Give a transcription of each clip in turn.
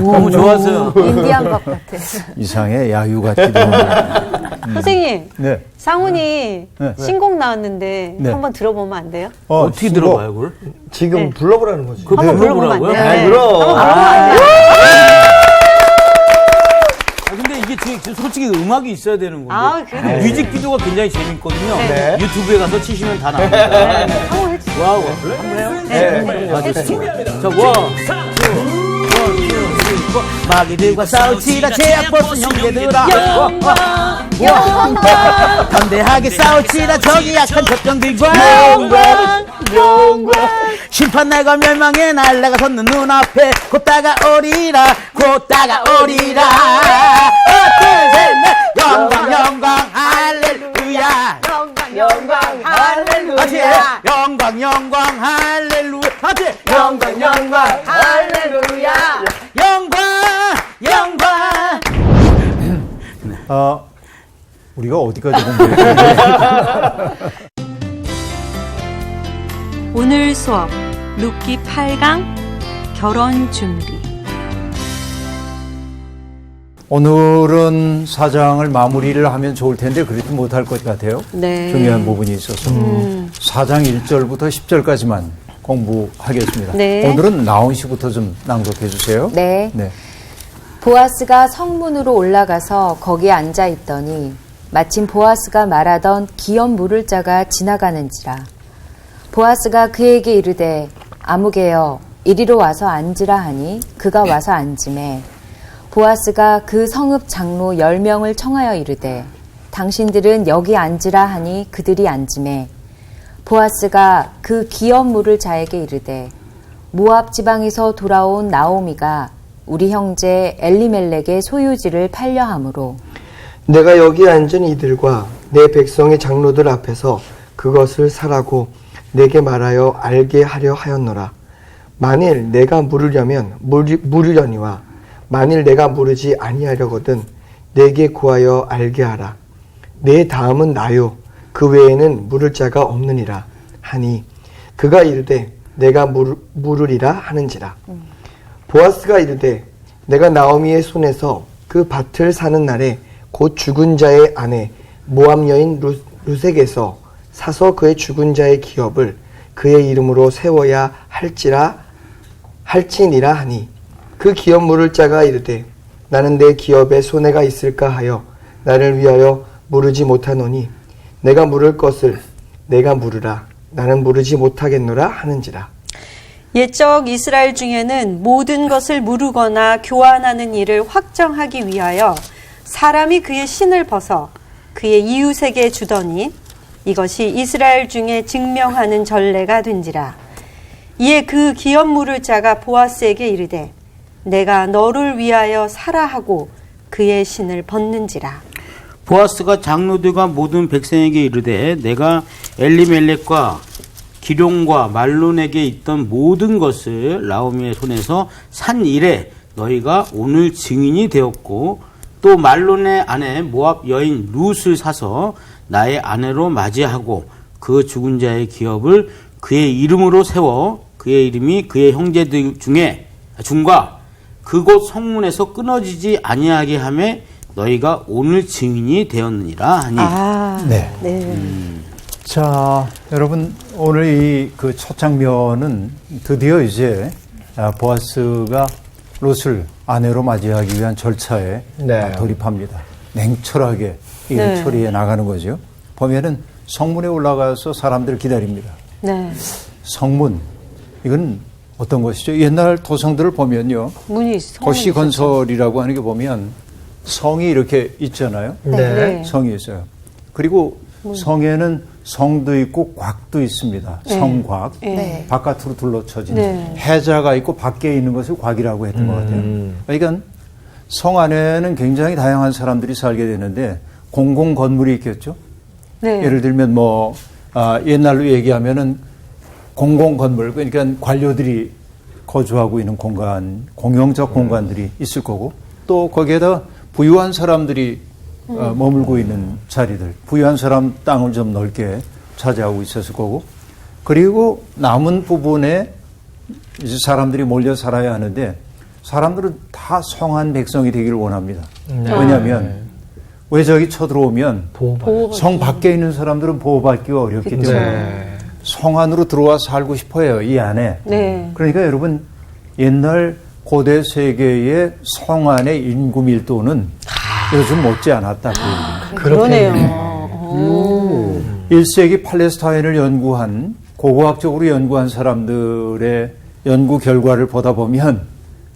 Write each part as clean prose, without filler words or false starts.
너무 좋았어요. 인디안 밥 같아. 이상해 야유 같기도 하고. 선생님, 네. 상훈이 네. 신곡 나왔는데 네. 한번 들어보면 안 돼요? 어떻게 신곡. 들어봐요, 그걸? 지금 네. 불러보라는 거지. 한번 불러보면 안 돼요? 네. 그럼. 한번 불러보면 안 돼요? 근데 이게 지금 솔직히 음악이 있어야 되는 건데. 아, 그래요? 뮤직비디오가 굉장히 재밌거든요. 네. 유튜브에 가서 치시면 다 나옵니다. 한번 해주세요. 와우. 한번 해요? 네. 아, 좋습니다. 자, 마귀들과 싸우치다 제약벗은 형제들아 담대하게 싸우치다 저기 약한 적병들과 심판 날과 멸망의 날 내가 섰는 눈앞에 곧 다가오리라 영광 영광 할렐루야 영광 할렐루야. 영광 영광 할렐루야 영광 영광 할렐루야. 영광 영광 우리가 어디까지 공부했는데? 오늘 수업 룻기 8강 결혼 준비. 오늘은 사장을 마무리를 하면 좋을 텐데 그렇게 못할 것 같아요. 네. 중요한 부분이 있어서. 4장 1절부터 10절까지만 공부하겠습니다. 네. 오늘은 나온 씨부터 좀 낭독해 주세요. 네. 네. 보아스가 성문으로 올라가서 거기에 앉아 있더니 마침 보아스가 말하던 기업 물을 자가 지나가는지라. 보아스가 그에게 이르되 아무개여 이리로 와서 앉으라 하니 그가 와서 앉으매 보아스가 그 성읍 장로 10명을 청하여 이르되 당신들은 여기 앉으라 하니 그들이 앉으매 보아스가 그 기업 물을 자에게 이르되 모압 지방에서 돌아온 나오미가 우리 형제 엘리멜렉의 소유지를 팔려 함으로 내가 여기 앉은 이들과 내 백성의 장로들 앞에서 그것을 사라고 내게 말하여 알게 하려 하였노라. 만일 내가 물으려면 물으려니와 만일 내가 물으지 아니하려거든 내게 구하여 알게 하라. 내 다음은 나요. 그 외에는 물을 자가 없느니라 하니 그가 이르되 내가 물으리라 하는지라. 보아스가 이르되 내가 나오미의 손에서 그 밭을 사는 날에 곧 죽은 자의 아내 모압 여인 루색에서 사서 그의 죽은 자의 기업을 그의 이름으로 세워야 할지니라 하니 그 기업 물을 자가 이르되 나는 내 기업에 손해가 있을까 하여 나를 위하여 물으지 못하노니 내가 물을 것을 내가 물으라 나는 물으지 못하겠노라 하는지라. 옛적 이스라엘 중에는 모든 것을 물으거나 교환하는 일을 확정하기 위하여 사람이 그의 신을 벗어 그의 이웃에게 주더니 이것이 이스라엘 중에 증명하는 전례가 된지라. 이에 그 기업 물을 자가 보아스에게 이르되 내가 너를 위하여 사라 하고 그의 신을 벗는지라. 보아스가 장로들과 모든 백성에게 이르되 내가 엘리멜렉과 기룡과 말론에게 있던 모든 것을 나오미의 손에서 산 이래 너희가 오늘 증인이 되었고 또 말론의 아내 모압 여인 룻을 사서 나의 아내로 맞이하고 그 죽은 자의 기업을 그의 이름으로 세워 그의 이름이 그의 형제들 중과 그곳 성문에서 끊어지지 아니하게 하며 너희가 오늘 증인이 되었느니라 하니. 네. 네. 자, 여러분 오늘 이 그 첫 장면은 드디어 이제 보아스가 롯을 아내로 맞이하기 위한 절차에 네. 돌입합니다. 냉철하게 일 네. 처리해 나가는 거죠. 보면은 성문에 올라가서 사람들을 기다립니다. 네. 성문, 이건 어떤 것이죠? 옛날 도성들을 보면요. 문이 도시 건설이라고 하는 게 보면 성이 이렇게 있잖아요. 네. 성이 있어요. 그리고 성에는 성도 있고 곽도 있습니다. 네. 성곽. 네. 바깥으로 둘러쳐진 네. 해자가 있고 밖에 있는 것을 곽이라고 했던 것 같아요. 그러니까 성 안에는 굉장히 다양한 사람들이 살게 되는데 공공 건물이 있겠죠. 네. 예를 들면 옛날로 얘기하면은 공공 건물, 그러니까 관료들이 거주하고 있는 공간, 공용적 공간들이 있을 거고 또 거기에다 부유한 사람들이 머물고 있는 자리들, 부유한 사람 땅을 좀 넓게 차지하고 있었을 거고, 그리고 남은 부분에 이제 사람들이 몰려 살아야 하는데 사람들은 다 성한 백성이 되기를 원합니다. 왜냐하면 왜 저기 쳐들어오면 성 밖에 있는 사람들은 보호받기가 어렵기 때문에 성 안으로 들어와 살고 싶어요. 이 안에. 네. 그러니까 여러분 고대 세계의 성 안의 인구 밀도는 요즘 못지 않았다. 그러네요. 1세기 팔레스타인을 연구한 고고학적으로 연구한 사람들의 연구 결과를 보다 보면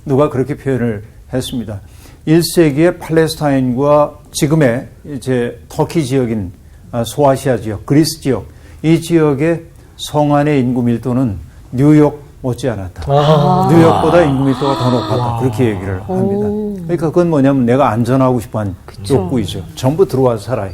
누가 그렇게 표현을 했습니다. 1세기의 팔레스타인과 지금의 이제 터키 지역인 소아시아 지역, 그리스 지역, 이 지역의 성 안의 인구 밀도는 뉴욕 못지않았다. 뉴욕보다 인구 밀도가 더 높았다. 그렇게 얘기를 합니다. 그러니까 그건 뭐냐면 내가 안전하고 싶어하는 욕구이죠. 전부 들어와서 살아요.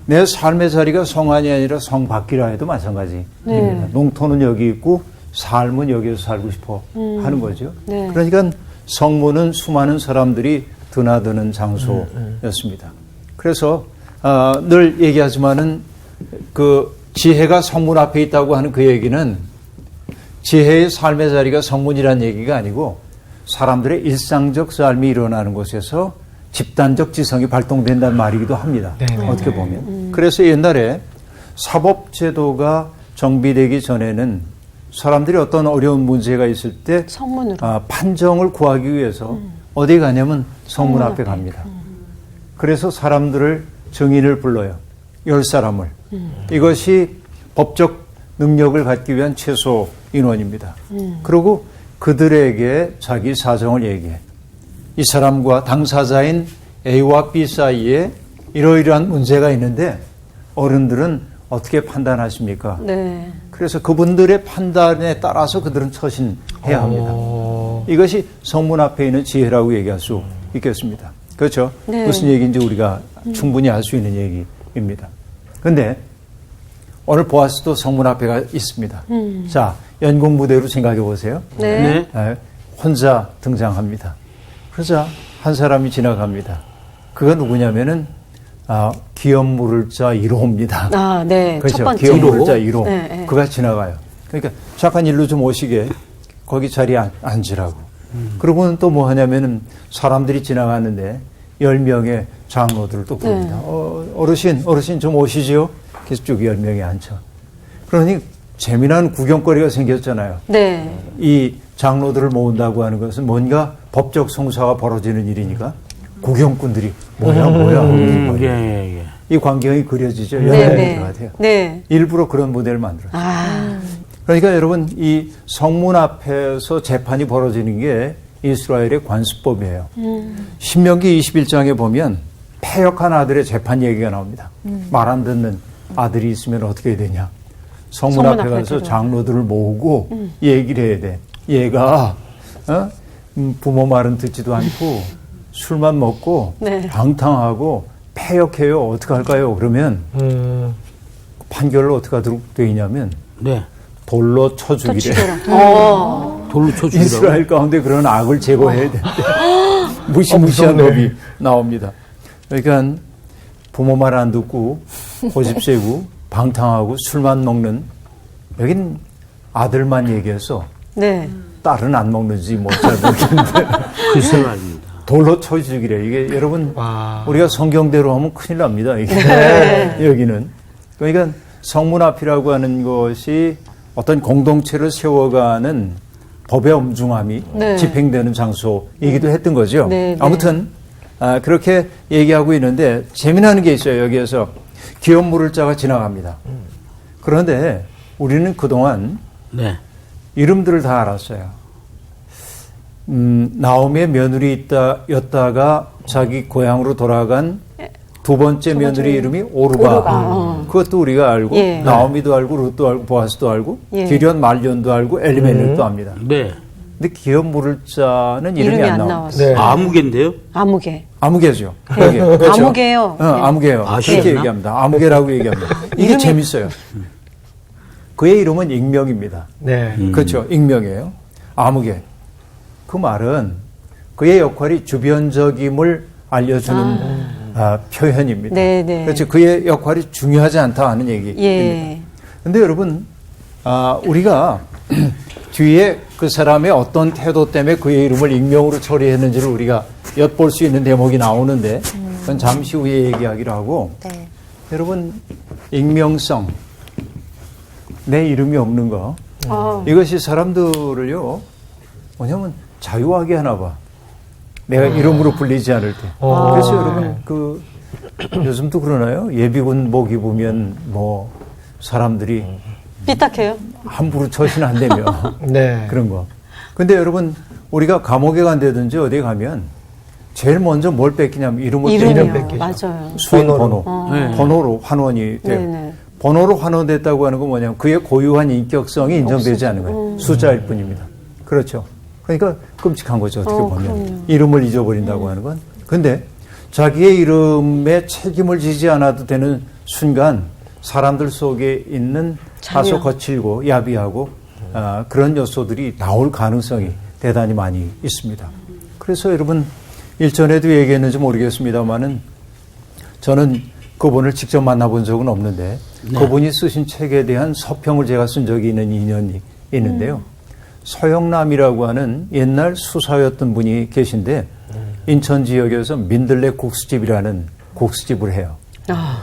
내 삶의 자리가 성 안이 아니라 성 밖이라 해도 마찬가지입니다. 농토는 여기 있고 삶은 여기서 살고 싶어 하는 거죠. 네. 그러니까 성문은 수많은 사람들이 드나드는 장소였습니다. 그래서 늘 얘기하지만은 그 지혜가 성문 앞에 있다고 하는 그 얘기는 지혜의 삶의 자리가 성문이라는 얘기가 아니고 사람들의 일상적 삶이 일어나는 곳에서 집단적 지성이 발동된다는 말이기도 합니다. 어떻게 보면. 그래서 옛날에 사법제도가 정비되기 전에는 사람들이 어떤 어려운 문제가 있을 때 성문으로. 판정을 구하기 위해서 어디 가냐면 성문 앞에 갑니다. 그래서 사람들을 증인을 불러요. 10사람을. 이것이 법적 능력을 갖기 위한 최소 인원입니다. 그리고 그들에게 자기 사정을 얘기해. 이 사람과 당사자인 A와 B 사이에 이러이러한 문제가 있는데 어른들은 어떻게 판단하십니까? 네. 그래서 그분들의 판단에 따라서 그들은 처신해야 합니다. 이것이 성문 앞에 있는 지혜라고 얘기할 수 있겠습니다. 그렇죠? 네. 무슨 얘기인지 우리가 충분히 알 수 있는 얘기입니다. 그런데 오늘 보아스도 성문 앞에가 있습니다. 자, 연극 무대로 생각해 보세요. 네. 혼자 등장합니다. 그러자 한 사람이 지나갑니다. 그가 누구냐면은 기업 물을 자 1호입니다. 네. 그렇죠. 첫 번째. 기업 물을 자 1호. 네. 그가 지나가요. 그러니까 잠깐 일로 좀 오시게 거기 자리에 앉으라고. 그러고는 또 뭐 하냐면은 사람들이 지나가는데 10명의 장로들을 또 부릅니다. 어르신 좀 오시죠. 그래서 쭉 10명이 앉혀. 그러니 재미난 구경거리가 생겼잖아요. 네. 이 장로들을 모은다고 하는 것은 뭔가 법적 성사가 벌어지는 일이니까 구경꾼들이 뭐야. 예. 이 광경이 그려지죠. 네. 연예인들 같아요. 네. 일부러 그런 모델을 만들어요. 그러니까 여러분 이 성문 앞에서 재판이 벌어지는 게 이스라엘의 관습법이에요. 신명기 21장에 보면 패역한 아들의 재판 얘기가 나옵니다. 말 안 듣는 아들이 있으면 어떻게 해야 되냐. 성문 앞에 가서 장로들을 모으고 얘기를 해야 돼. 얘가 부모 말은 듣지도 않고 술만 먹고 네. 방탕하고 패역해요. 어떻게 할까요? 그러면 판결을 어떻게 하도록 되어 있냐면 네. 돌로 쳐 죽이래. 돌로 쳐 죽이라고. 이스라엘 가운데 그런 악을 제거해야 되는데 무시무시한 법이 나옵니다. 그러니까 부모 말 안 듣고 고집 세고 방탕하고 술만 먹는, 여긴 아들만 얘기해서 네. 딸은 안 먹는지 뭐 잘 모르겠는데 글쎄 말입니다. 돌로 쳐 죽이래. 이게 여러분 우리가 성경대로 하면 큰일 납니다. 이게 여기는. 그러니까 성문 앞이라고 하는 것이 어떤 공동체를 세워가는 법의 엄중함이 집행되는 장소이기도 했던 거죠. 네. 아무튼 그렇게 얘기하고 있는데 재미나는 게 있어요. 여기에서 기업 물을 자가 지나갑니다. 그런데 우리는 그동안 이름들을 다 알았어요. 나오미의 며느리였다가 자기 고향으로 돌아간 두 번째 며느리 이름이 오르바. 그것도 우리가 알고, 나오미도 알고, 룻도 알고, 보아스도 알고, 기련 말련도 알고, 엘리멜렉도 압니다. 네. 근데 기업 물을 자는 이름이 안 나왔어요. 네. 아무개인데요? 아무개죠. 그렇죠. 아무개요. 아무개요. 그렇게 얘기합니다. 아무개라고 얘기합니다. 이게 재밌어요. 그의 이름은 익명입니다. 네. 그렇죠. 익명이에요. 아무개. 그 말은 그의 역할이 주변적임을 알려주는 표현입니다. 네. 그렇죠. 그의 역할이 중요하지 않다 하는 얘기입니다. 그런데 여러분, 우리가 뒤에 그 사람의 어떤 태도 때문에 그의 이름을 익명으로 처리했는지를 우리가 엿볼 수 있는 대목이 나오는데 그건 잠시 후에 얘기하기로 하고 네. 여러분 익명성 내 이름이 없는 거 이것이 사람들을요 뭐냐면 자유하게 하나 봐. 내가 이름으로 불리지 않을 때. 그래서 여러분 그 요즘도 그러나요? 예비군복 입으면 뭐 사람들이 삐딱해요? 함부로 처신 안 되며 네. 그런 거. 근데 여러분 우리가 감옥에 간다든지 어디 가면 제일 먼저 뭘 뺏기냐면 이름을 이름이요. 뺏기죠. 맞아요. 수인 번호. 네. 번호로 환원이 돼요. 네네. 번호로 환원됐다고 하는 건 뭐냐면 그의 고유한 인격성이 인정되지 않는 거예요. 숫자일 뿐입니다. 그렇죠. 그러니까 끔찍한 거죠. 어떻게 보면. 그럼요. 이름을 잊어버린다고 하는 건. 근데 자기의 이름에 책임을 지지 않아도 되는 순간 사람들 속에 있는 다소 거칠고 야비하고 그런 요소들이 나올 가능성이 대단히 많이 있습니다. 그래서 여러분 일전에도 얘기했는지 모르겠습니다만은 저는 그분을 직접 만나본 적은 없는데 그분이 쓰신 책에 대한 서평을 제가 쓴 적이 있는 인연이 있는데요. 서영남이라고 하는 옛날 수사였던 분이 계신데 인천 지역에서 민들레 국수집이라는 국수집을 해요.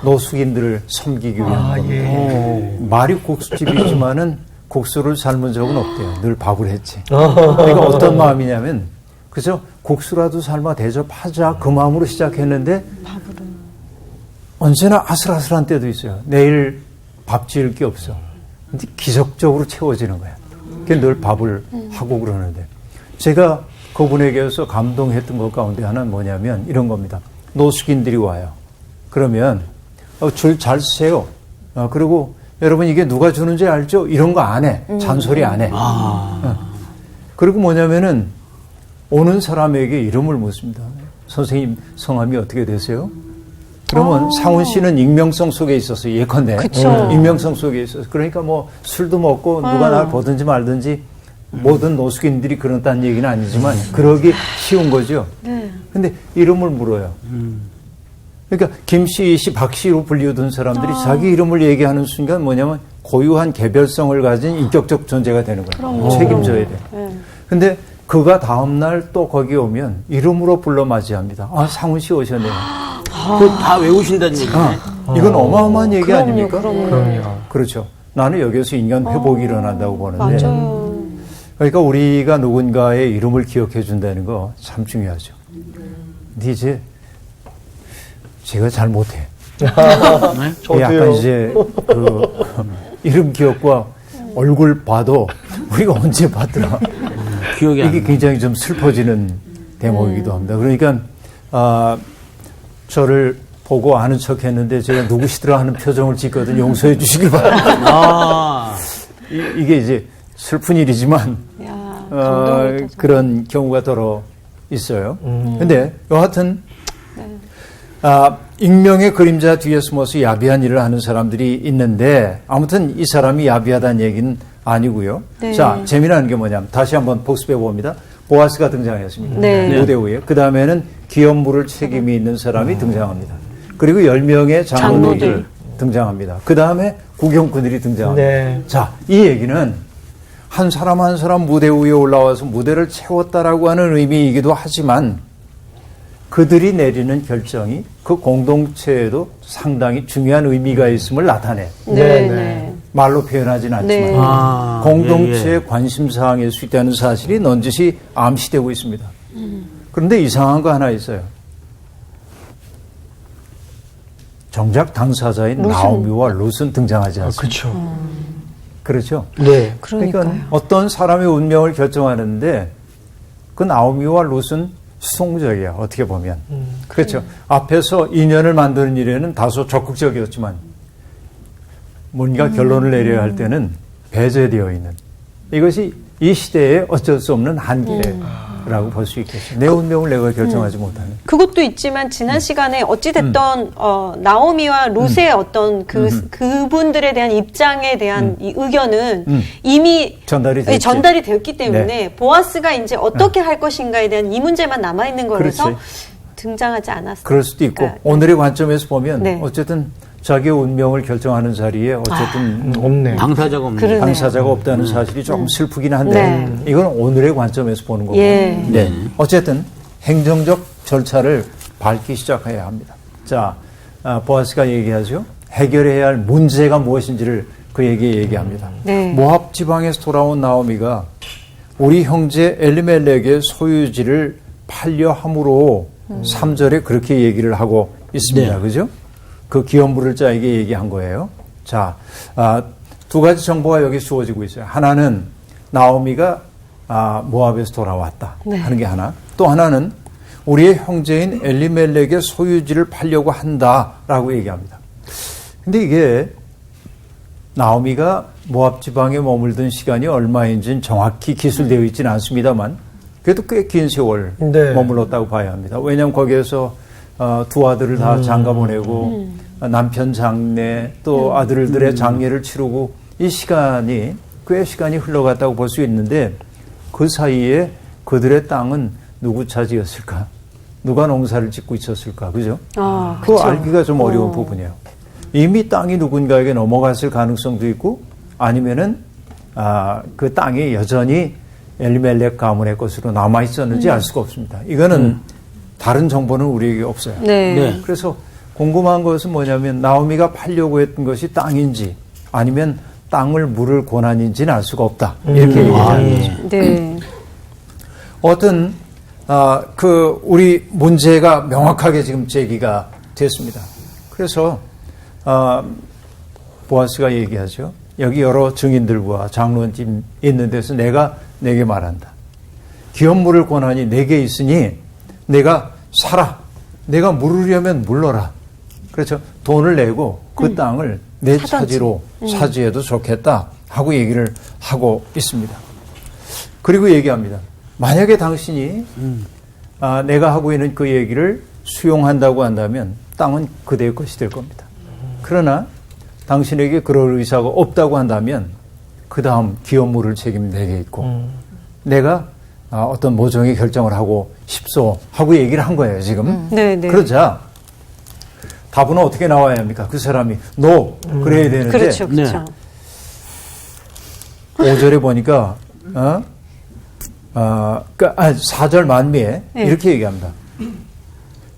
노숙인들을 섬기기 위한 겁니다. 말이 국수집이지만은 국수를 삶은 적은 없대요. 늘 밥을 했지. 그러니까 어떤 마음이냐면 그죠? 국수라도 삶아 대접하자 그 마음으로 시작했는데 언제나 아슬아슬한 때도 있어요. 내일 밥 지을 게 없어. 근데 기적적으로 채워지는 거야. 그게 늘 밥을 하고 그러는데 제가 그분에게서 감동했던 것 가운데 하나는 뭐냐면 이런 겁니다. 노숙인들이 와요. 그러면 줄 잘 서세요. 그리고 여러분 이게 누가 주는지 알죠? 이런 거 안 해. 잔소리 안 해. 그리고 뭐냐면은 오는 사람에게 이름을 묻습니다. 선생님 성함이 어떻게 되세요? 그러면 상훈 씨는 익명성 속에 있어서 예컨대 익명성 속에 있어서 그러니까 뭐 술도 먹고 누가 날 보든지 말든지 모든 노숙인들이 그런다는 얘기는 아니지만 그러기 쉬운 거죠. 근데 이름을 물어요. 그러니까 김씨, 이씨, 박씨로 불리우던 사람들이 자기 이름을 얘기하는 순간 뭐냐면 고유한 개별성을 가진 인격적 존재가 되는 거예요. 책임져야 돼. 근데 그가 다음날 또 거기 오면 이름으로 불러 맞이합니다. 아, 상훈 씨 오셨네요. 다 외우신다는 얘기네. 이건 어마어마한 얘기 아닙니까? 그럼요. 그렇죠. 나는 여기서 인간 회복이 일어난다고 보는데. 맞아요. 그러니까 우리가 누군가의 이름을 기억해 준다는 거 참 중요하죠. 근데 이제 제가 잘 못해. 약간 이제 그 이름 기억과 얼굴 봐도 우리가 언제 봤더라. 기억이 안 이게 나. 굉장히 좀 슬퍼지는 대목이기도 합니다. 그러니까 저를 보고 아는 척 했는데 제가 누구시더라 하는 표정을 짓거든 용서해 주시길 바랍니다. 이게 이제 슬픈 일이지만 그런 경우가 더러 있어요. 근데 여하튼 익명의 그림자 뒤에 숨어서 야비한 일을 하는 사람들이 있는데 아무튼 이 사람이 야비하다는 얘기는 아니고요. 네. 자, 재미나는 게 뭐냐면 다시 한번 복습해 봅니다. 보아스가 등장했습니다. 네. 무대 위에. 그 다음에는 기업물을 책임이 있는 사람이 등장합니다. 그리고 10명의 장로들 등장합니다. 그 다음에 구경꾼들이 등장합니다. 네. 자, 이 얘기는 한 사람 한 사람 무대 위에 올라와서 무대를 채웠다라고 하는 의미이기도 하지만 그들이 내리는 결정이 그 공동체에도 상당히 중요한 의미가 있음을 나타내. 네. 말로 표현하지는 않지만 네. 공동체의 관심사항일 수 있다는 사실이 넌지시 암시되고 있습니다. 그런데 이상한 거 하나 있어요. 정작 당사자인 나오미와 룻은 등장하지 않습니다. 그렇죠. 네. 그러니까 어떤 사람의 운명을 결정하는데 그 나오미와 룻은 수동적이야. 어떻게 보면. 그렇죠. 앞에서 인연을 만드는 일에는 다소 적극적이었지만 뭔가 결론을 내려야 할 때는 배제되어 있는 이것이 이 시대의 어쩔 수 없는 한계라고 볼 수 있겠죠. 내 운명을 내가 결정하지 못하는. 그것도 있지만 지난 시간에 어찌됐던 나오미와 룻의 어떤 그분들에 대한 입장에 대한 이 의견은 이미 전달이 됐지. 전달이 되었기 때문에 네. 보아스가 이제 어떻게 할 것인가에 대한 이 문제만 남아있는 거라서 그렇지. 등장하지 않았어요. 그럴 수도 있고 그러니까, 오늘의 관점에서 보면 네. 어쨌든 자기의 운명을 결정하는 자리에 어쨌든 없네. 당사자가 없는 그러네요. 당사자가 없다는 사실이 조금 슬프긴 한데 네. 이건 오늘의 관점에서 보는 거고 예. 네. 어쨌든 행정적 절차를 밟기 시작해야 합니다. 자, 보아스가 얘기하죠. 해결해야 할 문제가 무엇인지를 그에게 얘기합니다. 네. 모압 지방에서 돌아온 나오미가 우리 형제 엘리멜렉의 소유지를 팔려 함으로 3절에 그렇게 얘기를 하고 있습니다. 네. 그죠? 그 기업 물을 자에게 얘기한 거예요. 자, 두 가지 정보가 여기 주어지고 있어요. 하나는 나오미가 모압에서 돌아왔다 하는 게 하나. 또 하나는 우리의 형제인 엘리멜렉의 소유지를 팔려고 한다라고 얘기합니다. 근데 이게 나오미가 모압 지방에 머물던 시간이 얼마인지는 정확히 기술되어 있지는 않습니다만 그래도 꽤 긴 세월 네. 머물렀다고 봐야 합니다. 왜냐하면 거기에서 두 아들을 다 장가 보내고 남편 장례 또 아들들의 장례를 치르고 이 시간이 꽤 시간이 흘러갔다고 볼 수 있는데 그 사이에 그들의 땅은 누구 차지였을까? 누가 농사를 짓고 있었을까? 그죠? 그거 그쵸. 알기가 좀 어려운 부분이에요. 이미 땅이 누군가에게 넘어갔을 가능성도 있고 아니면은 그 땅이 여전히 엘리멜렉 가문의 것으로 남아 있었는지 알 수가 없습니다. 이거는 다른 정보는 우리에게 없어요. 네. 네. 그래서 궁금한 것은 뭐냐면 나오미가 팔려고 했던 것이 땅인지 아니면 땅을 물을 고난인지는 알 수가 없다. 이렇게 얘기하는 거죠. 네. 어떤 우리 문제가 명확하게 지금 제기가 됐습니다. 그래서 보아스가 얘기하죠. 여기 여러 증인들과 장로님 있는 데서 내가 내게 말한다. 기업 물을 권한이 내게 있으니 내가 사라. 내가 물으려면 물러라. 그렇죠. 돈을 내고 그 땅을 내 차지로 차지해도 좋겠다 하고 얘기를 하고 있습니다. 그리고 얘기합니다. 만약에 당신이 내가 하고 있는 그 얘기를 수용한다고 한다면 땅은 그대의 것이 될 겁니다. 그러나 당신에게 그럴 의사가 없다고 한다면 그 다음 기업 물을 책임 내게 있고 내가 어떤 모종의 결정을 하고 싶소 하고 얘기를 한 거예요 지금. 네, 네. 그러자 답은 어떻게 나와야 합니까? 그 사람이 no 그래야 되는데 그렇죠, 그렇죠. 5절에 보니까 4절 만미에 네. 이렇게 얘기합니다.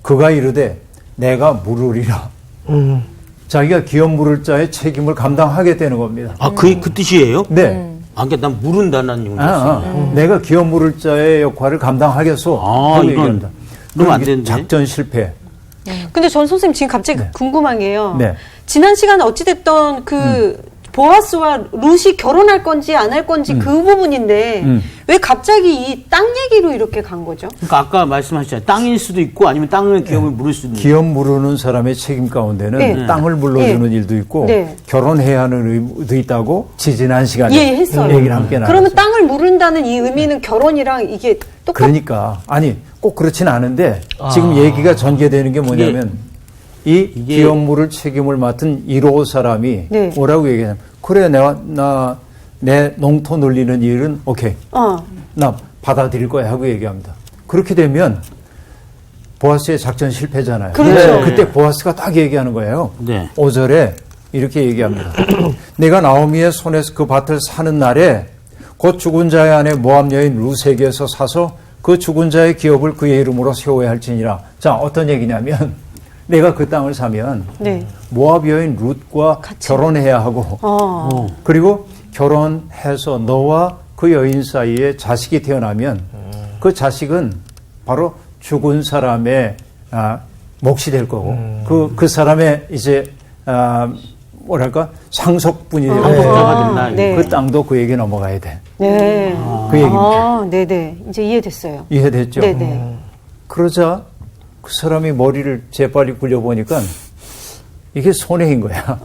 그가 이르되 내가 물으리라. 자기가 기업 물을 자의 책임을 감당하게 되는 겁니다. 그 뜻이에요? 네. 그러니까 난 모른다는 용도였어요. 내가 기업 물을 자의 역할을 감당하겠소. 하고 이건 얘기합니다. 그러면 안 이게 되는데. 작전 실패. 근데 전 선생님 지금 갑자기 궁금한 게요. 네. 지난 시간에 어찌됐던 보아스와 룻이 결혼할 건지 안 할 건지 그 부분인데 왜 갑자기 이 땅 얘기로 이렇게 간 거죠? 그러니까 아까 말씀하셨잖아요. 땅일 수도 있고 아니면 땅을 기업을 물을 수도 있고. 기업 물으는 사람의 책임 가운데는 네. 땅을 물러주는 일도 있고 네. 결혼해야 하는 의무도 있다고 지난 시간에 예, 했어요. 얘기를 함께 나눴어요. 그러면 땅을 물은다는 이 의미는 결혼이랑 이게 똑같 그러니까 아니 꼭 그렇진 않은데 지금 얘기가 전개되는 게 뭐냐면 이 기업 물을 책임을 맡은 1호 사람이 네. 뭐라고 얘기하냐면 그래 내 농토 늘리는 일은 오케이 나 받아들일 거야 하고 얘기합니다. 그렇게 되면 보아스의 작전 실패잖아요. 그렇죠. 그때 보아스가 딱 얘기하는 거예요. 네. 5절에 이렇게 얘기합니다. 내가 나오미의 손에서 그 밭을 사는 날에 곧 죽은 자의 아내 모압 여인 룻에게서 사서 그 죽은 자의 기업을 그의 이름으로 세워야 할지니라. 자, 어떤 얘기냐면 내가 그 땅을 사면 네. 모압 여인 룻과 결혼해야 하고 그리고 결혼해서 너와 그 여인 사이에 자식이 태어나면 그 자식은 바로 죽은 사람의 몫이 될 거고 그 사람의 이제 뭐랄까 상속분이 되고 상속자가 된다. 네. 그 땅도 그에게 넘어가야 돼. 네. 그 얘기입니다. 네네. 이제 이해됐어요. 이해됐죠? 네네. 그러자 그 사람이 머리를 재빨리 굴려보니까 이게 손해인 거야.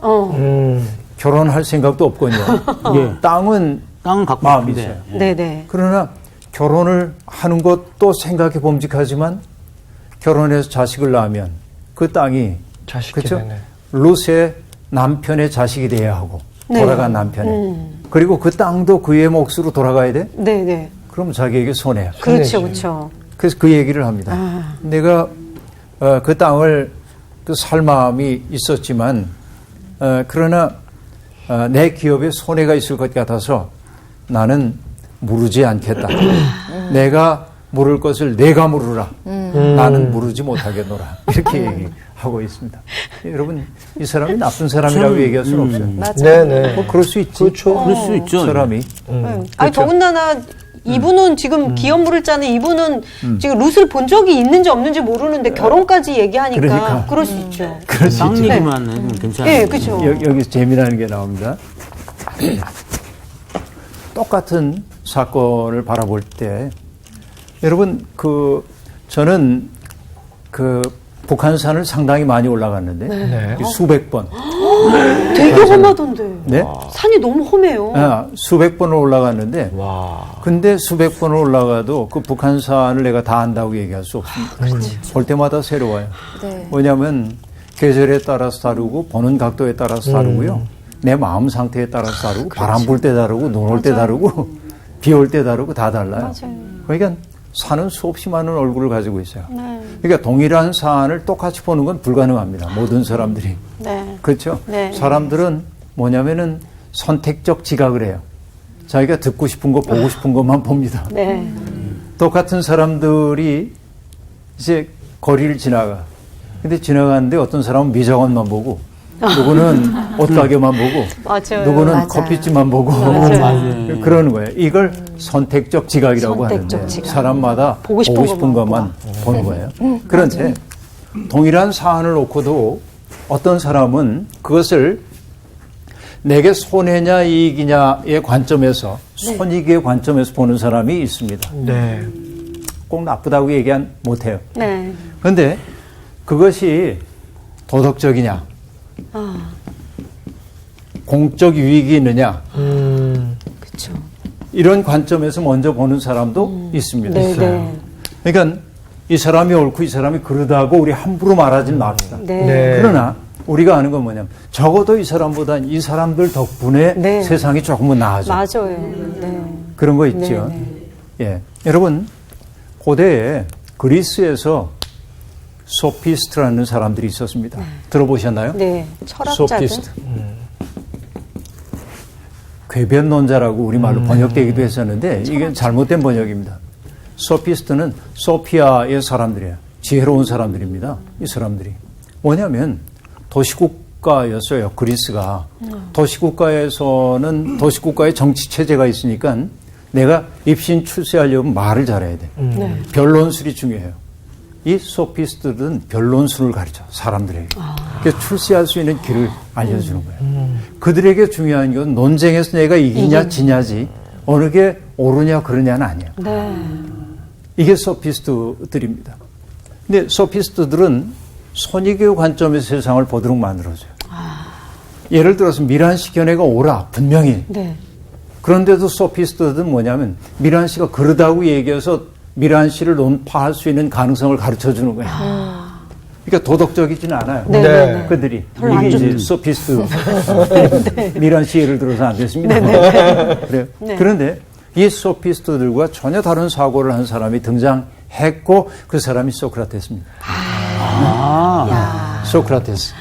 결혼할 생각도 없거든요. 땅은 갖고 마음이 있는데. 있어요. 네네. 그러나 결혼을 하는 것도 생각해 봄직하지만 결혼해서 자식을 낳으면 그 땅이 자식이 그렇죠? 되네. 룻의 남편의 자식이 돼야 하고 네. 돌아간 남편의 그리고 그 땅도 그의 몫으로 돌아가야 돼? 네네. 그럼 자기에게 손해야. 그렇죠, 그렇죠. 그래서 그 얘기를 합니다. 내가 그 땅을 그 살 마음이 있었지만 그러나 내 기업에 손해가 있을 것 같아서 나는 물으지 않겠다. 내가 물을 것을 내가 물으라. 나는 물으지 못하겠노라. 이렇게 얘기하고 있습니다. 여러분, 이 사람이 나쁜 사람이라고 얘기할 수는 없어요. 네네. 뭐 그럴 수 있지. 그렇죠. 그럴 수 있죠. 사람이. 아니 더군다나 이분은 지금 기업 물을 짜는 이분은 지금 룻을 본 적이 있는지 없는지 모르는데 결혼까지 얘기하니까 그러니까. 그럴 수 있죠. 그럴 수 쌍 있지. 얘기만 해도 괜찮아요. 예, 그렇죠. 여기서 재미나는 게 나옵니다. 똑같은 사건을 바라볼 때 여러분 저는 북한산을 상당히 많이 올라갔는데 네. 수백 번. 되게 험하던데. 네? 산이 너무 험해요. 수백 번을 올라갔는데 근데 수백 번을 올라가도 그 북한산을 내가 다 안다고 얘기할 수 없습니다. 볼 때마다 새로워요. 네. 왜냐하면 계절에 따라서 다르고 보는 각도에 따라서 다르고요. 내 마음 상태에 따라서 다르고 바람 불 때 다르고 눈 올 때 다르고 비 올 때 다르고 다 달라요. 맞아요. 그러니까 산은 수없이 많은 얼굴을 가지고 있어요. 네. 그러니까 동일한 산을 똑같이 보는 건 불가능합니다. 모든 사람들이. 네. 그렇죠? 네. 사람들은 뭐냐면은 선택적 지각을 해요. 자기가 듣고 싶은 거, 보고 싶은 것만 봅니다. 네. 똑같은 사람들이 이제 거리를 지나가. 근데 지나가는데 어떤 사람은 미장원만 보고, 누구는 옷가게만 보고, 맞아요. 누구는 맞아요. 커피집만 보고, 맞아요. 그러는 거예요. 이걸 선택적 지각이라고 선택적 하는데, 지각. 사람마다 보고 싶은 것만 보는 거예요. 그런데 동일한 사안을 놓고도 어떤 사람은 그것을 내게 손해냐 이익이냐의 관점에서 손익의 관점에서 보는 사람이 있습니다. 네. 꼭 나쁘다고 얘기는 못해요. 네. 그런데 그것이 도덕적이냐, 공적 유익이 있느냐, 그렇죠. 이런 관점에서 먼저 보는 사람도 있습니다. 네, 네. 그러니까 이 사람이 옳고 이 사람이 그러다고 우리 함부로 말하진 맙시다. 네. 네. 그러나 우리가 아는 건 뭐냐면 적어도 이 사람보다 이 사람들 덕분에 네. 세상이 조금은 나아져. 맞아요. 네. 그런 거 있죠. 네, 예. 여러분, 고대에 그리스에서 소피스트라는 사람들이 있었습니다. 들어보셨나요? 네. 철학자들. 소피스트. 궤변론자라고 우리말로 번역되기도 했었는데 이게 잘못된 번역입니다. 소피스트는 소피아의 사람들이에요. 지혜로운 사람들입니다. 이 사람들이. 뭐냐면 도시국가였어요. 그리스가. 도시국가에서는 도시국가의 정치체제가 있으니까 내가 입신 출세하려면 말을 잘해야 돼. 네. 변론술이 중요해요. 이 소피스트들은 변론술을 가르쳐 사람들에게. 그래서 출세할 수 있는 길을 알려주는 거예요. 그들에게 중요한 건 논쟁에서 내가 이기냐 지냐지 어느 게 옳으냐 그러냐는 아니에요. 네. 이게 소피스트들입니다. 근데 소피스트들은 손익의 관점에서 세상을 보도록 만들어줘요. 예를 들어서 미란시 견해가 옳아 분명히. 네. 그런데도 소피스트들은 뭐냐면 미란 씨가 그러다고 얘기해서 미란 씨를 논파할 수 있는 가능성을 가르쳐주는 거예요. 그러니까 도덕적이지는 않아요. 네, 네. 네. 그들이. 별로 안 이게 이제 소피스트. 미란 씨 예를 들어서 안 됐습니다. 그래요. 네. 그런데 이 소피스트들과 전혀 다른 사고를 한 사람이 등장했고 그 사람이 소크라테스입니다. 소크라테스.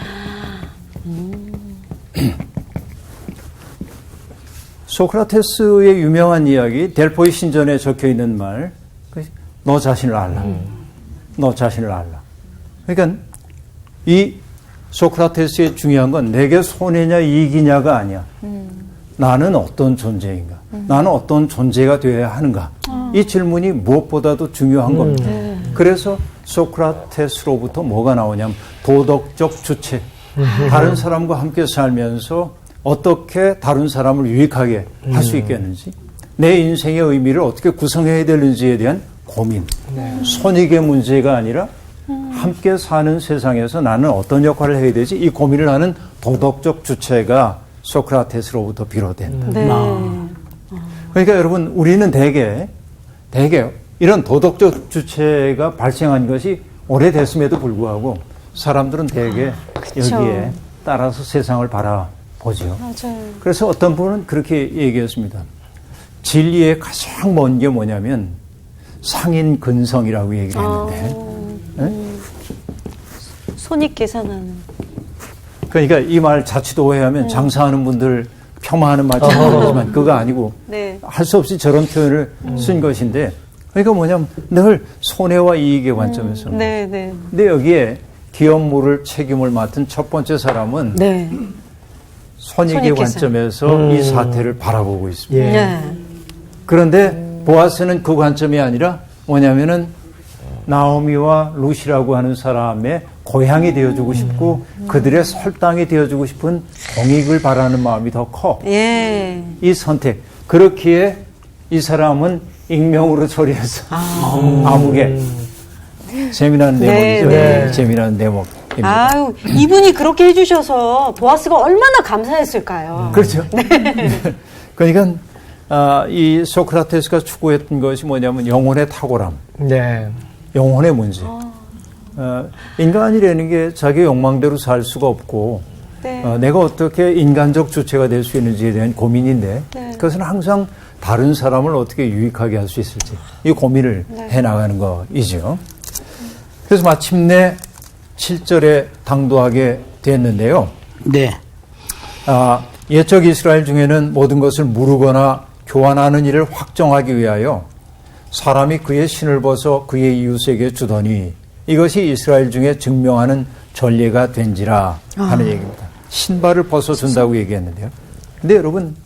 소크라테스의 유명한 이야기, 델포이 신전에 적혀 있는 말, 너 자신을 알라. 너 자신을 알라. 그러니까 이 소크라테스의 중요한 건 내게 손해냐 이익이냐가 아니야. 나는 어떤 존재인가? 나는 어떤 존재가 되어야 하는가? 이 질문이 무엇보다도 중요한 겁니다. 그래서 소크라테스로부터 뭐가 나오냐면 도덕적 주체. 다른 사람과 함께 살면서 어떻게 다른 사람을 유익하게 할 수 있겠는지, 내 인생의 의미를 어떻게 구성해야 되는지에 대한 고민. 손익의 문제가 아니라 함께 사는 세상에서 나는 어떤 역할을 해야 되지? 이 고민을 하는 도덕적 주체가 소크라테스로부터 비롯된다. 네. 그러니까 여러분, 우리는 대개 이런 도덕적 주체가 발생한 것이 오래됐음에도 불구하고 사람들은 대개 여기에 따라서 세상을 바라보죠. 맞아요. 그래서 어떤 분은 그렇게 얘기했습니다. 진리의 가장 먼 게 뭐냐면 상인 근성이라고 얘기를 했는데 손익 계산하는. 그러니까 이 말 자칫 오해하면 장사하는 분들 폄하하는 말처럼 그러지만 그거 아니고 네. 할 수 없이 저런 표현을 쓴 것인데 그러니까 뭐냐면 늘 손해와 이익의 관점에서. 네, 네. 근데 여기에 기업물을 책임을 맡은 첫 번째 사람은 네. 손익의 손익계산. 관점에서 이 사태를 바라보고 있습니다. 예. 네. 그런데 보아스는 그 관점이 아니라 뭐냐면은 나오미와 룻이라고 하는 사람의 고향이 되어주고 싶고 그들의 설당이 되어주고 싶은 공익을 바라는 마음이 더 커. 예. 이 선택. 그렇기에 이 사람은 익명으로 처리해서 아무개. 재미난 네, 대목이죠. 네. 재미난 대목입니다. 아유, 이분이 그렇게 해주셔서 보아스가 얼마나 감사했을까요? 그렇죠. 그러니까 이 소크라테스가 추구했던 것이 뭐냐면 영혼의 탁월함, 네. 영혼의 문제. 인간이라는 게 자기 욕망대로 살 수가 없고 네. 내가 어떻게 인간적 주체가 될 수 있는지에 대한 고민인데 네. 그것은 항상 다른 사람을 어떻게 유익하게 할 수 있을지 이 고민을 해나가는 것이죠. 그래서 마침내 7절에 당도하게 됐는데요. 네. 옛적 이스라엘 중에는 모든 것을 무르거나 교환하는 일을 확정하기 위하여 사람이 그의 신을 벗어 그의 이웃에게 주더니 이것이 이스라엘 중에 증명하는 전례가 된지라 하는 얘기입니다. 신발을 벗어준다고 얘기했는데요. 근데 여러분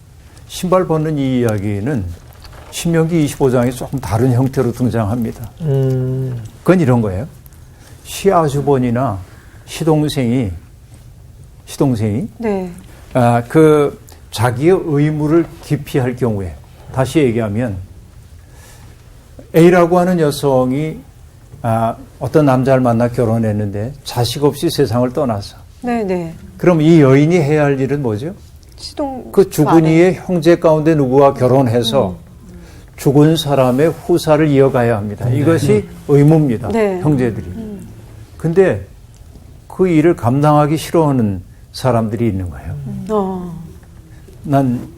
신발 벗는 이 이야기는 신명기 25장에 조금 다른 형태로 등장합니다. 그건 이런 거예요. 시아주본이나 시동생이 네. 그 자기의 의무를 기피할 경우에 다시 얘기하면 A라고 하는 여성이 어떤 남자를 만나 결혼했는데 자식 없이 세상을 떠나서 네, 네. 그럼 이 여인이 해야 할 일은 뭐죠? 시동. 그 죽은 이의 형제 가운데 누구와 결혼해서 죽은 사람의 후사를 이어가야 합니다. 이것이 의무입니다. 네. 형제들이. 근데 그 일을 감당하기 싫어하는 사람들이 있는 거예요. 난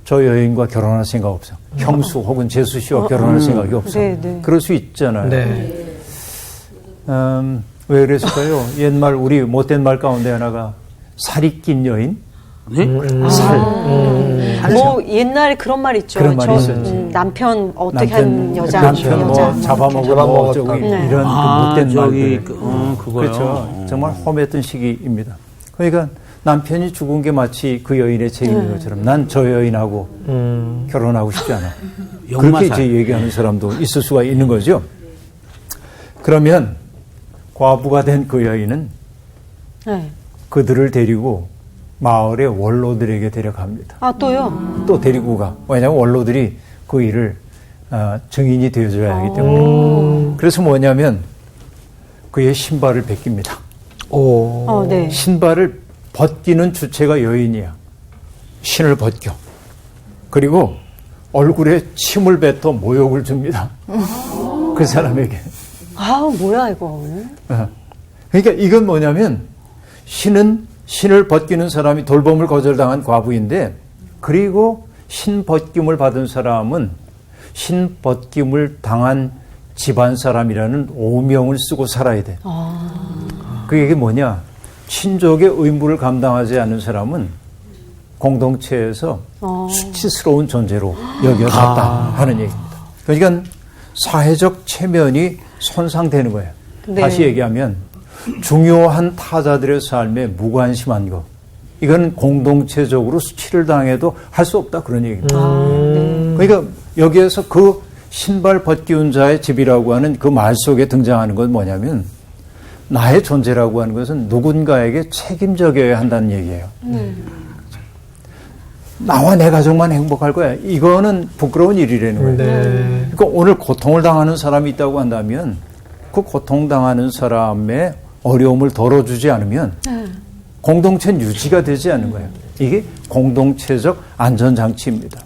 저 여인과 결혼할 생각 없어. 형수 혹은 재수 씨와 결혼할 생각이 없어. 네, 네. 그럴 수 있잖아요. 네. 왜 그랬을까요? 옛말 우리 못된 말 가운데 하나가 살이 낀 여인? 네? 뭐 옛날에 그런 말 있죠. 그런 말이 있었지. 남편 어떻게 한 여자, 남편 뭐 여자. 잡아먹은 뭐 잡아먹었다. 저기 네. 이런 그 못된 저기 말들. 그거요. 그렇죠. 정말 험했던 시기입니다. 그러니까 남편이 죽은 게 마치 그 여인의 책임인 것처럼 난 저 여인하고 결혼하고 싶지 않아. 그렇게 역마살. 이제 얘기하는 사람도 있을 수가 있는 거죠. 그러면 과부가 된 그 여인은 네. 그들을 데리고 마을의 원로들에게 데려갑니다. 아, 또요? 또 데리고 가. 왜냐하면 원로들이 그 일을 증인이 되어줘야 하기 때문에. 그래서 뭐냐면 그의 신발을 벗깁니다. 오. 네. 신발을 벗기는 주체가 여인이야. 신을 벗겨. 그리고 얼굴에 침을 뱉어 모욕을 줍니다. 그 사람에게. 아, 뭐야, 이거. 그러니까 이건 뭐냐면 신을 벗기는 사람이 돌봄을 거절당한 과부인데 그리고 신 벗김을 받은 사람은 신 벗김을 당한 집안 사람이라는 오명을 쓰고 살아야 돼. 그게 뭐냐? 친족의 의무를 감당하지 않는 사람은 공동체에서 수치스러운 존재로 여겨졌다 하는 얘기입니다. 그러니까 사회적 체면이 손상되는 거예요. 네. 다시 얘기하면 중요한 타자들의 삶에 무관심한 것. 이건 공동체적으로 수치를 당해도 할 수 없다 그런 얘기입니다. 그러니까 여기에서 그 신발 벗기운 자의 집이라고 하는 그 말 속에 등장하는 건 뭐냐면 나의 존재라고 하는 것은 누군가에게 책임져야 한다는 얘기예요. 나와 내 가족만 행복할 거야. 이거는 부끄러운 일이라는 거예요. 네. 그러니까 오늘 고통을 당하는 사람이 있다고 한다면 그 고통당하는 사람의 어려움을 덜어주지 않으면 공동체는 유지가 되지 않는 거예요. 이게 공동체적 안전장치입니다.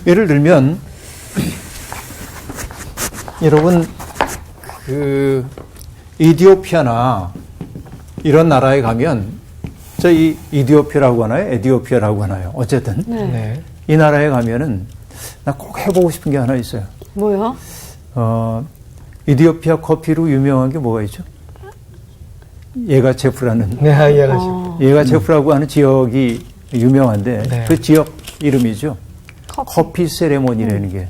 예를 들면 여러분 그 이디오피아나 이런 나라에 가면 이 이디오피아라고 하나요? 에디오피아라고 하나요? 어쨌든 네. 이 나라에 가면은 나 꼭 해보고 싶은 게 하나 있어요. 뭐요? 이디오피아 커피로 유명한 게 뭐가 있죠? 예가체프라는 네, 이해가지고. 예가체프라고 하는 지역이 유명한데 네. 그 지역 이름이죠. 커피 세레모니라는 게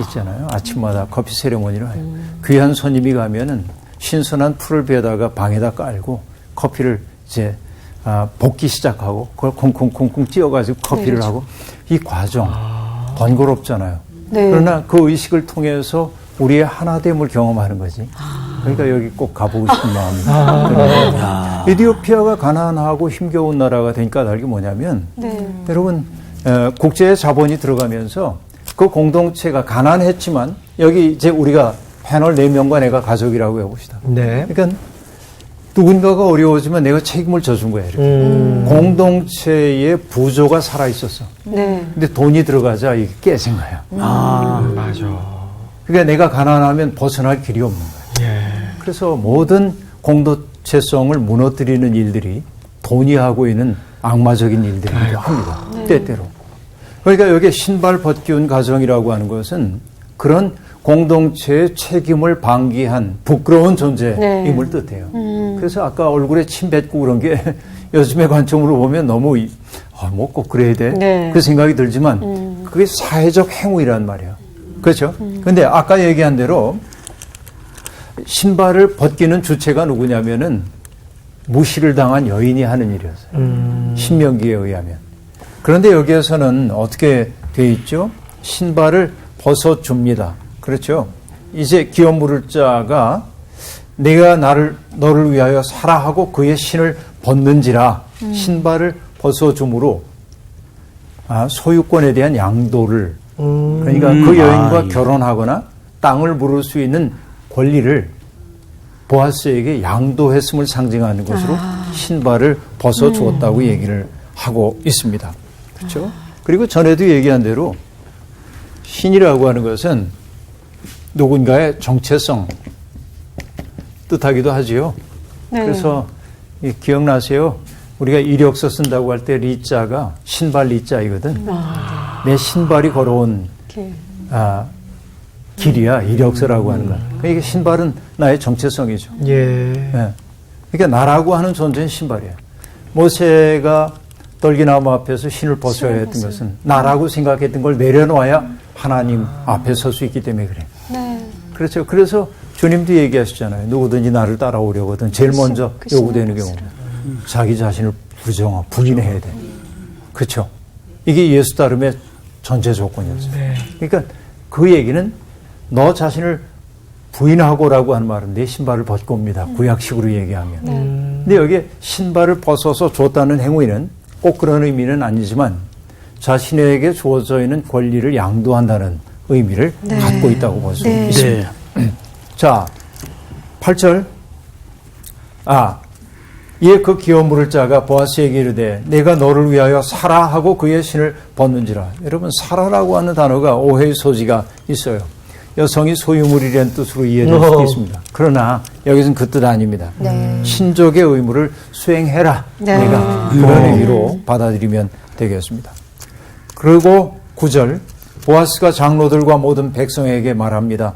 있잖아요. 아침마다 커피 세레모니를 해요. 귀한 손님이 가면은 신선한 풀을 베다가 방에다 깔고 커피를 이제 볶기 시작하고 그걸 콩콩콩콩 찧어가지고 커피를 하고 이 과정 번거롭잖아요. 네. 그러나 그 의식을 통해서 우리의 하나됨을 경험하는 거지. 그러니까 여기 꼭 가보고 싶은 마음이 듭니다. 에티오피아가 가난하고 힘겨운 나라가 된 까닭이 뭐냐면 여러분 국제의 자본이 들어가면서 그 공동체가 가난했지만 여기 이제 우리가 패널 4명과 내가 가족이라고 해봅시다. 네. 그러니까 누군가가 어려워지면 내가 책임을 져준 거야. 이렇게. 공동체의 부조가 살아있었어. 네. 근데 돈이 들어가자 이게 깨진 거야. 맞아. 그러니까 내가 가난하면 벗어날 길이 없는 거야. 예. 그래서 모든 공동체성을 무너뜨리는 일들이 돈이 하고 있는 악마적인 일들이기도 합니다. 때때로. 그러니까 여기 신발 벗기운 가정이라고 하는 것은 그런 공동체의 책임을 방기한 부끄러운 존재임을 뜻해요. 그래서 아까 얼굴에 침 뱉고 그런 게 요즘의 관점으로 보면 너무 뭐 꼭 그래야 돼? 네. 그 생각이 들지만 그게 사회적 행위란 말이에요. 그렇죠? 근데 아까 얘기한 대로 신발을 벗기는 주체가 누구냐면은 무시를 당한 여인이 하는 일이었어요. 신명기에 의하면. 그런데 여기에서는 어떻게 돼 있죠? 신발을 벗어줍니다. 그렇죠? 이제 기업 물을 자가 내가 너를 위하여 사라 하고 그의 신을 벗는지라 신발을 벗어줌으로 소유권에 대한 양도를 그러니까 그 여인과 결혼하거나 땅을 물을 수 있는 권리를 보아스에게 양도했음을 상징하는 것으로 신발을 벗어 주었다고 얘기를 하고 있습니다. 그렇죠? 그리고 전에도 얘기한 대로 신이라고 하는 것은 누군가의 정체성 뜻하기도 하지요. 네. 그래서 기억나세요? 우리가 이력서 쓴다고 할 때 리자가 신발 리자이거든. 내 신발이 걸어온 길이야 이력서라고 하는 거야. 그러니까 신발은 나의 정체성이죠. 예. 네. 그러니까 나라고 하는 존재는 신발이야. 모세가 떨기나무 앞에서 신을 벗어야 했던 것은 나라고 생각했던 걸 내려놓아야 하나님 앞에 설 수 있기 때문에 그래. 네. 그렇죠. 그래서 주님도 얘기하시잖아요. 누구든지 나를 따라오려거든 제일 먼저 요구되는 게 뭡니까? 자기 자신을 부인해야 돼. 그렇죠. 이게 예수 따름의 전제 조건이었어요. 네. 그러니까 그 얘기는 너 자신을 부인하고라고 하는 말은 내 신발을 벗고 옵니다. 구약식으로 얘기하면. 근데 여기 신발을 벗어서 줬다는 행위는 꼭 그런 의미는 아니지만 자신에게 주어져 있는 권리를 양도한다는 의미를 갖고 있다고 볼 수 있습니다. 자, 8절. 이에 그 기업 물을 자가 보아스에게 이르되 내가 너를 위하여 사라 하고 그의 신을 벗는지라. 여러분 사라라고 하는 단어가 오해의 소지가 있어요. 여성이 소유물이라는 뜻으로 이해될 수도 있습니다. 그러나 여기서는 그 뜻 아닙니다. 신족의 의무를 수행해라. 내가 그런 의미로 받아들이면 되겠습니다. 그리고 9절 보아스가 장로들과 모든 백성에게 말합니다.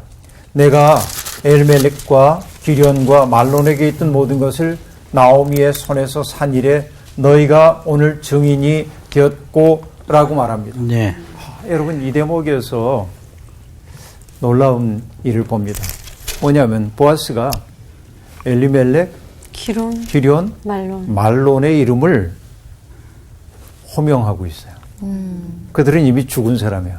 내가 엘멜렉과 기련과 말론에게 있던 모든 것을 나오미의 손에서 산 일에 너희가 오늘 증인이 되었고 라고 말합니다. 네. 여러분 이 대목에서 놀라운 일을 봅니다. 뭐냐면 보아스가 엘리멜렉, 기련, 말론의 이름을 호명하고 있어요. 그들은 이미 죽은 사람이에요.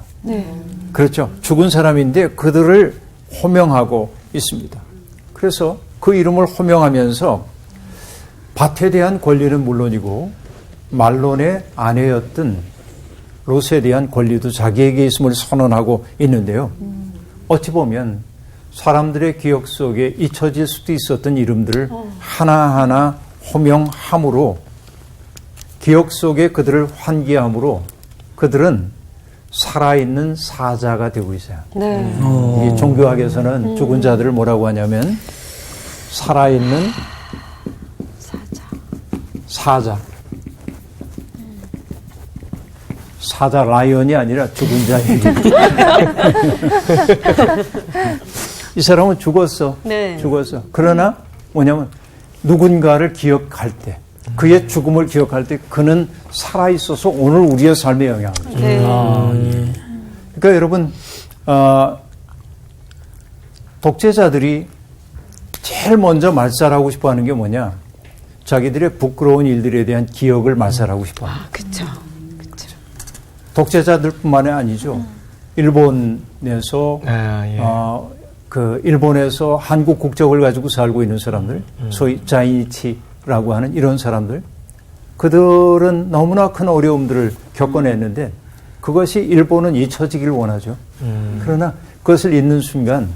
그렇죠. 죽은 사람인데 그들을 호명하고 있습니다. 그래서 그 이름을 호명하면서 밭에 대한 권리는 물론이고 말론의 아내였던 롯에 대한 권리도 자기에게 있음을 선언하고 있는데요. 어찌 보면 사람들의 기억 속에 잊혀질 수도 있었던 이름들을 하나하나 호명함으로 기억 속에 그들을 환기함으로 그들은 살아있는 사자가 되고 있어요. 이게 종교학에서는 죽은 자들을 뭐라고 하냐면 살아있는 사자. 사자 라이언이 아니라 죽은 자예요. 이 사람은 죽었어. 네. 죽었어. 그러나 뭐냐면 누군가를 기억할 때, 그의 죽음을 기억할 때 그는 살아있어서 오늘 우리의 삶에 영향을 줘요. 네. 그러니까 여러분, 독재자들이 제일 먼저 말살하고 싶어 하는 게 뭐냐? 자기들의 부끄러운 일들에 대한 기억을 말살하고 싶어 합니다. 그렇죠. 독재자들뿐만이 아니죠. 일본에서 일본에서 한국 국적을 가지고 살고 있는 사람들, 소위 자이니치라고 하는 이런 사람들, 그들은 너무나 큰 어려움들을 겪어냈는데 그것이 일본은 잊혀지길 원하죠. 그러나 그것을 잊는 순간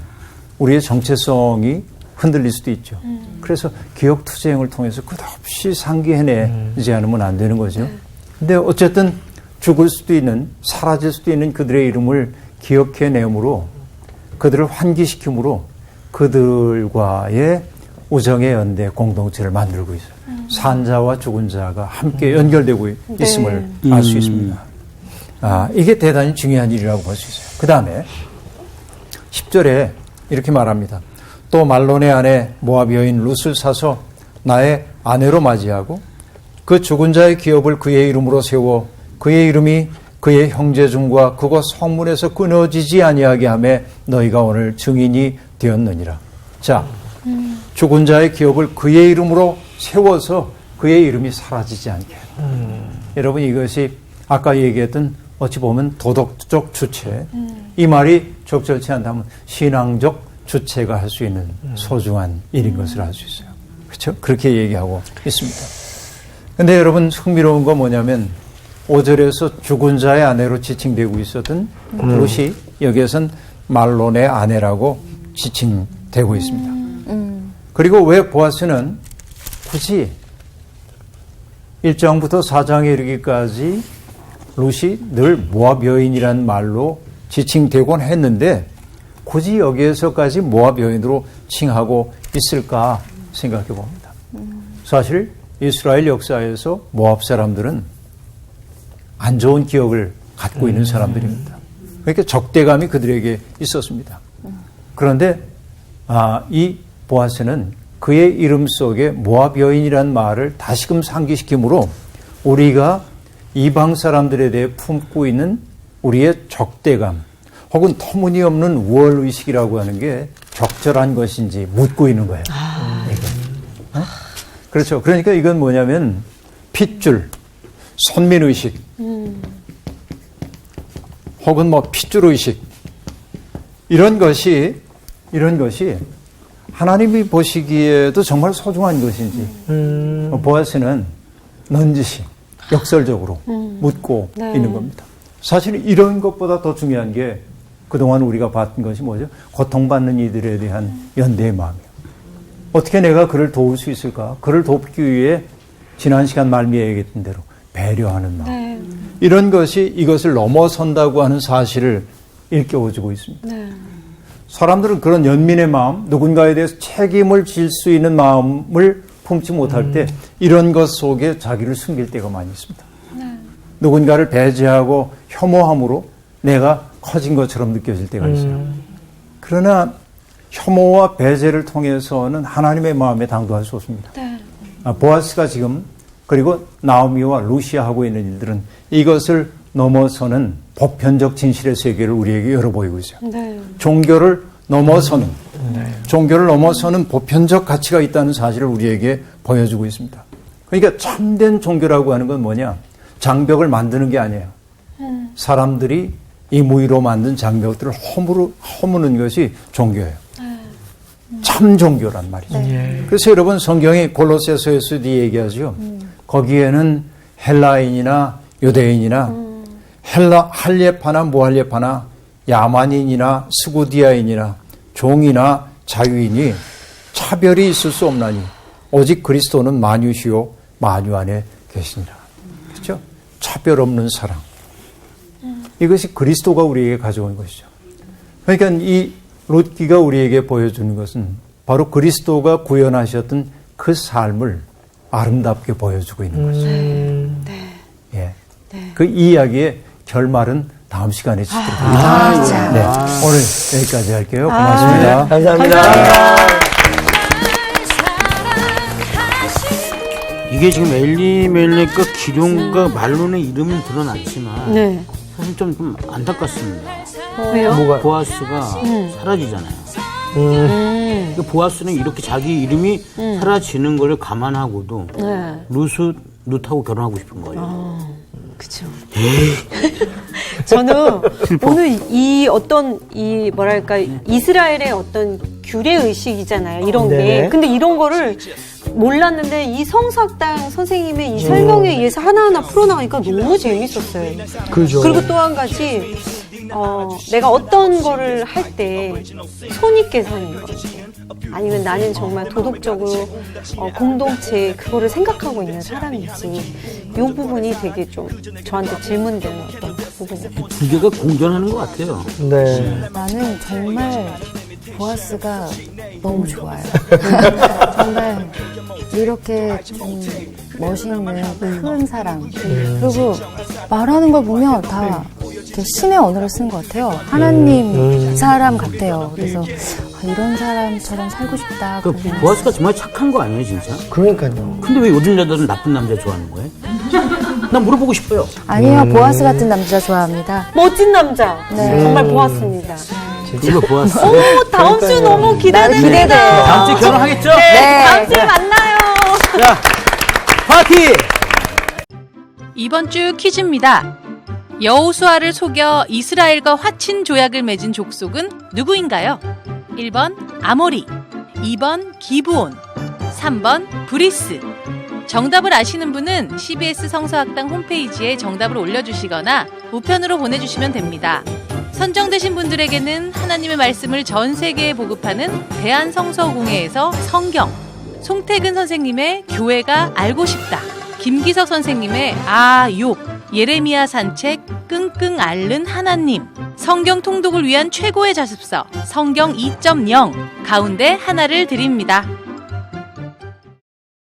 우리의 정체성이 흔들릴 수도 있죠. 그래서 기억투쟁을 통해서 끝없이 상기해내지 않으면 안 되는 거죠. 근데 어쨌든 죽을 수도 있는, 사라질 수도 있는 그들의 이름을 기억해내므로, 그들을 환기시킴으로 그들과의 우정의 연대 공동체를 만들고 있어요. 산자와 죽은 자가 함께 연결되고 있음을 알 수 있습니다. 이게 대단히 중요한 일이라고 볼 수 있어요. 그 다음에 10절에 이렇게 말합니다. 또 말론의 아내 모압 여인 룻을 사서 나의 아내로 맞이하고 그 죽은 자의 기업을 그의 이름으로 세워 그의 이름이 그의 형제 중과 그곳 성문에서 끊어지지 아니하게 하며 너희가 오늘 증인이 되었느니라. 자, 죽은 자의 기업을 그의 이름으로 세워서 그의 이름이 사라지지 않게. 여러분, 이것이 아까 얘기했던 어찌 보면 도덕적 주체, 이 말이 적절치 않다면 신앙적 주체가 할 수 있는 소중한 일인 것을 알 수 있어요. 그렇죠? 그렇게 얘기하고 있습니다. 근데 여러분, 흥미로운 건 뭐냐면 5절에서 죽은 자의 아내로 지칭되고 있었던 룻이 여기에선 말론의 아내라고 지칭되고 있습니다. 그리고 왜 보아스는 굳이 1장부터 4장에 이르기까지 룻이 늘 모압 여인이라는 말로 지칭되곤 했는데 굳이 여기에서까지 모압 여인으로 칭하고 있을까 생각해 봅니다. 사실 이스라엘 역사에서 모압 사람들은 안 좋은 기억을 갖고 있는 사람들입니다. 그러니까 적대감이 그들에게 있었습니다. 그런데 이 보아스는 그의 이름 속에 모압 여인이라는 말을 다시금 상기시키므로 우리가 이방 사람들에 대해 품고 있는 우리의 적대감 혹은 터무니없는 우월의식이라고 하는 게 적절한 것인지 묻고 있는 거예요. 그렇죠. 그러니까 이건 뭐냐면 핏줄, 선민의식 혹은 핏줄의식 이런 것이 하나님이 보시기에도 정말 소중한 것인지 보아스는 넌지시 역설적으로 묻고 있는 겁니다. 사실 이런 것보다 더 중요한 게 그동안 우리가 봤던 것이 뭐죠? 고통받는 이들에 대한 연대의 마음이에요. 어떻게 내가 그를 도울 수 있을까? 그를 돕기 위해 지난 시간 말미에 얘기했던 대로 배려하는 마음. 이런 것이 이것을 넘어선다고 하는 사실을 일깨워주고 있습니다. 사람들은 그런 연민의 마음, 누군가에 대해서 책임을 질 수 있는 마음을 품지 못할 때 이런 것 속에 자기를 숨길 때가 많이 있습니다. 누군가를 배제하고 혐오함으로 내가 커진 것처럼 느껴질 때가 있어요. 그러나 혐오와 배제를 통해서는 하나님의 마음에 당도할 수 없습니다. 보아스가 지금 그리고 나오미와 루시아 하고 있는 일들은 이것을 넘어서는 보편적 진실의 세계를 우리에게 열어보이고 있어요. 종교를 넘어서는 보편적 가치가 있다는 사실을 우리에게 보여주고 있습니다. 그러니까 참된 종교라고 하는 건 뭐냐? 장벽을 만드는 게 아니에요. 사람들이 임의로 만든 장벽들을 허무는 것이 종교예요. 참 종교란 말이죠. 그래서 여러분 성경이 골로새서에서도 얘기하죠. 거기에는 헬라인이나 유대인이나 할례파나 무할례파나 야만인이나 스구디아인이나 종이나 자유인이 차별이 있을 수 없나니 오직 그리스도는 만유시요 만유 안에 계시니라. 그렇죠? 차별 없는 사랑. 이것이 그리스도가 우리에게 가져온 것이죠. 그러니까 이 룻기가 우리에게 보여주는 것은 바로 그리스도가 구현하셨던 그 삶을 아름답게 보여주고 있는 것이죠. 예. 그 이야기의 결말은 다음 시간에 짓도록 하겠습니다. 네. 오늘 여기까지 할게요. 고맙습니다. 감사합니다. 이게 지금 엘리멜렉과 기룡과 말론의 이름은 드러났지만 네. 사실 좀 안타깝습니다. 왜요? 뭐가? 보아스가 사라지잖아요. 음. 보아스는 이렇게 자기 이름이 사라지는 걸 감안하고도 네. 룻하고 결혼하고 싶은 거예요. 그쵸. 저는 오늘 이 어떤 뭐랄까 이스라엘의 어떤 규례 의식이잖아요. 이런 게. 네네. 근데 이런 거를 몰랐는데 이 성서학당 선생님의 이 설명에 의해서 하나하나 풀어나가니까 너무 재밌었어요. 그죠. 그리고 또 한 가지 내가 어떤 거를 할 때 손익 계산인 것 같아요. 아니면 나는 정말 도덕적으로 공동체 그거를 생각하고 있는 사람인지 이 부분이 되게 좀 저한테 질문되는 어떤 부분이에요. 두 개가 공존하는 것 같아요. 네. 나는 정말 보아스가 너무 좋아요. 정말 이렇게 멋있는 큰 사람. 그리고 말하는 걸 보면 다 이렇게 신의 언어를 쓰는 것 같아요. 하나님 사람 같아요. 그래서 이런 사람처럼 살고 싶다. 그 보아스가 정말 착한 거 아니에요, 진짜? 그러니까요. 근데 왜 요즘 여자들은 나쁜 남자 좋아하는 거예요? 난 물어보고 싶어요. 아니요, 보아스 같은 남자 좋아합니다. 멋진 남자 네. 정말 보았습니다. 그거 보아스. 오 다음 주 너무 기대됩니다. 기대돼요. 다음 주에 결혼하겠죠? 네, 다음 주에 만나요. 자, 파티! 이번 주 퀴즈입니다. 여호수아를 속여 이스라엘과 화친 조약을 맺은 족속은 누구인가요? 1번 아모리, 2번 기브온, 3번 브리스. 정답을 아시는 분은 CBS 성서학당 홈페이지에 정답을 올려주시거나 우편으로 보내주시면 됩니다. 선정되신 분들에게는 하나님의 말씀을 전 세계에 보급하는 대한성서공회에서 성경, 송태근 선생님의 교회가 알고 싶다, 김기석 선생님의 욕, 예레미야 산책, 끙끙 앓는 하나님, 성경 통독을 위한 최고의 자습서 성경 2.0 가운데 하나를 드립니다.